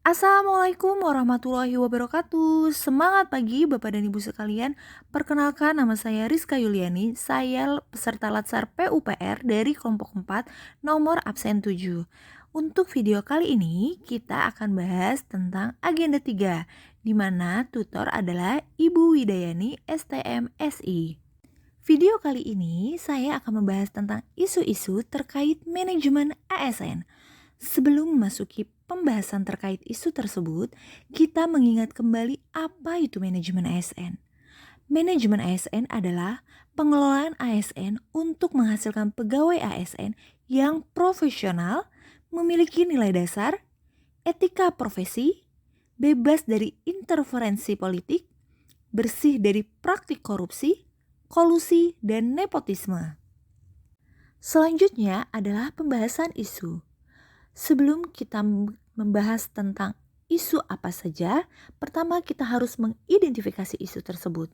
Assalamualaikum warahmatullahi wabarakatuh. Semangat pagi Bapak dan Ibu sekalian. Perkenalkan, nama saya Rizka Yuliani. Saya peserta Latsar PUPR dari kelompok 4 nomor absen 7. Untuk video kali ini kita akan bahas tentang agenda 3, di mana tutor adalah Ibu Widayani STM SI. Video kali ini saya akan membahas tentang isu-isu terkait manajemen ASN. Sebelum memasuki pembahasan terkait isu tersebut, kita mengingat kembali apa itu manajemen ASN. Manajemen ASN adalah pengelolaan ASN untuk menghasilkan pegawai ASN yang profesional, memiliki nilai dasar, etika profesi, bebas dari interferensi politik, bersih dari praktik korupsi, kolusi, dan nepotisme. Selanjutnya adalah pembahasan isu. Sebelum kita membahas tentang isu apa saja, pertama kita harus mengidentifikasi isu tersebut.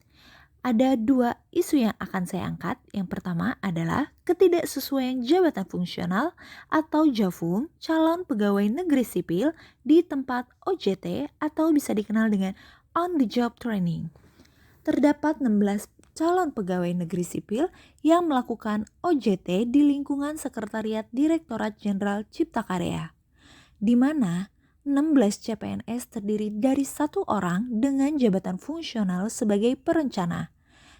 Ada dua isu yang akan saya angkat. Yang pertama adalah ketidaksesuaian jabatan fungsional atau JAFUNG calon pegawai negeri sipil di tempat OJT atau bisa dikenal dengan on the job training. Terdapat 16 calon pegawai negeri sipil yang melakukan OJT di lingkungan Sekretariat Direktorat Jenderal Cipta Karya, di mana 16 CPNS terdiri dari 1 orang dengan jabatan fungsional sebagai perencana,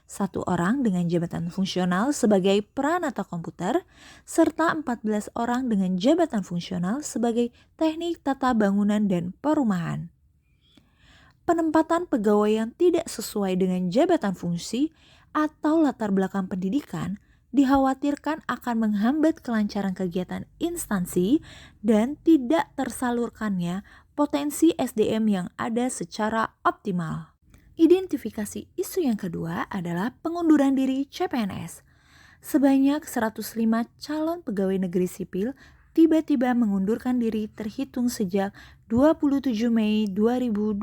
1 orang dengan jabatan fungsional sebagai peranata komputer, serta 14 orang dengan jabatan fungsional sebagai teknik tata bangunan dan perumahan. Penempatan pegawai yang tidak sesuai dengan jabatan fungsi atau latar belakang pendidikan dikhawatirkan akan menghambat kelancaran kegiatan instansi dan tidak tersalurkannya potensi SDM yang ada secara optimal. Identifikasi isu yang kedua adalah pengunduran diri CPNS. Sebanyak 105 calon pegawai negeri sipil tiba-tiba mengundurkan diri terhitung sejak 27 Mei 2022.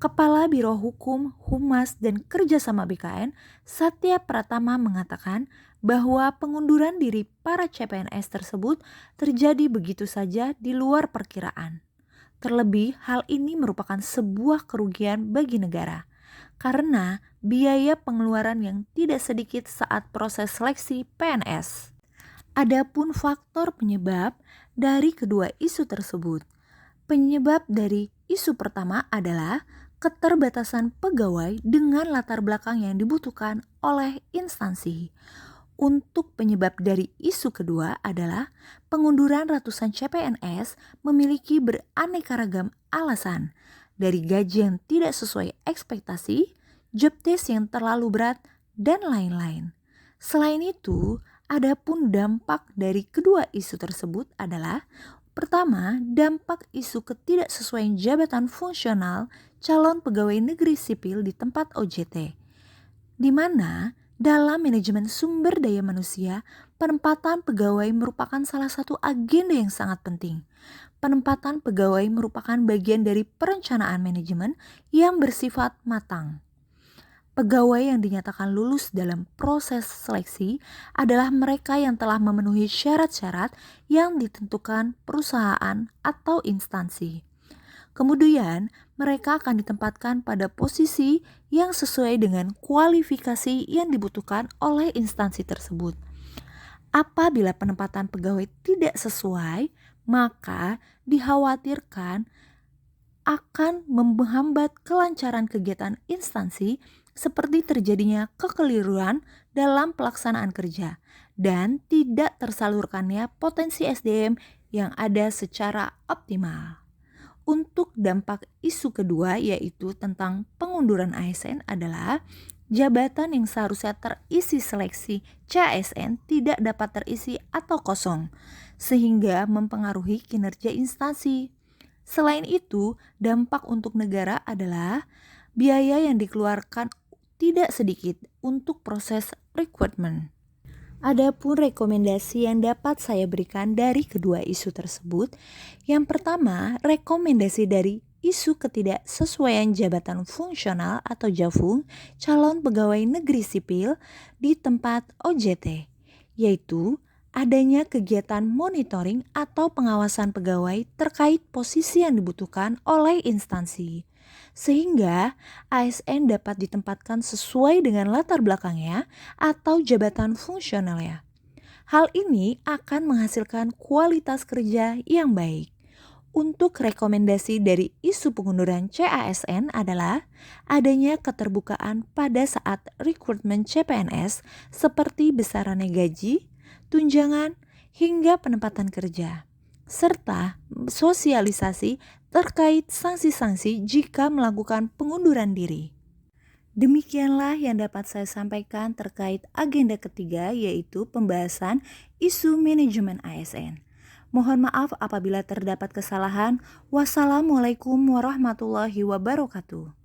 Kepala Biro Hukum, Humas, dan Kerjasama BKN, Satya Pratama mengatakan bahwa pengunduran diri para CPNS tersebut terjadi begitu saja di luar perkiraan. Terlebih, hal ini merupakan sebuah kerugian bagi negara karena biaya pengeluaran yang tidak sedikit saat proses seleksi PNS. Adapun faktor penyebab dari kedua isu tersebut. Penyebab dari isu pertama adalah keterbatasan pegawai dengan latar belakang yang dibutuhkan oleh instansi. Untuk penyebab dari isu kedua adalah pengunduran ratusan CPNS memiliki beraneka ragam alasan, dari gaji yang tidak sesuai ekspektasi, job test yang terlalu berat, dan lain-lain. Selain itu, adapun dampak dari kedua isu tersebut adalah: pertama, dampak isu ketidaksesuaian jabatan fungsional calon pegawai negeri sipil di tempat OJT, di mana dalam manajemen sumber daya manusia, penempatan pegawai merupakan salah satu agenda yang sangat penting. Penempatan pegawai merupakan bagian dari perencanaan manajemen yang bersifat matang. Pegawai yang dinyatakan lulus dalam proses seleksi adalah mereka yang telah memenuhi syarat-syarat yang ditentukan perusahaan atau instansi. Kemudian, mereka akan ditempatkan pada posisi yang sesuai dengan kualifikasi yang dibutuhkan oleh instansi tersebut. Apabila penempatan pegawai tidak sesuai, maka dikhawatirkan akan menghambat kelancaran kegiatan instansi seperti terjadinya kekeliruan dalam pelaksanaan kerja dan tidak tersalurkannya potensi SDM yang ada secara optimal. Untuk dampak isu kedua, yaitu tentang pengunduran ASN, adalah jabatan yang seharusnya terisi seleksi CASN tidak dapat terisi atau kosong, sehingga mempengaruhi kinerja instansi. Selain itu, dampak untuk negara adalah biaya yang dikeluarkan tidak sedikit untuk proses rekrutmen. Adapun rekomendasi yang dapat saya berikan dari kedua isu tersebut, yang pertama, rekomendasi dari isu ketidaksesuaian jabatan fungsional atau JAFUNG calon pegawai negeri sipil di tempat OJT, yaitu adanya kegiatan monitoring atau pengawasan pegawai terkait posisi yang dibutuhkan oleh instansi. Sehingga ASN dapat ditempatkan sesuai dengan latar belakangnya atau jabatan fungsionalnya. Hal ini akan menghasilkan kualitas kerja yang baik. Untuk rekomendasi dari isu pengunduran CASN adalah adanya keterbukaan pada saat rekrutmen CPNS seperti besarannya gaji, tunjangan, hingga penempatan kerja, serta sosialisasi terkait sanksi-sanksi jika melakukan pengunduran diri. Demikianlah yang dapat saya sampaikan terkait agenda ketiga, yaitu pembahasan isu manajemen ASN. Mohon maaf apabila terdapat kesalahan. Wassalamualaikum warahmatullahi wabarakatuh.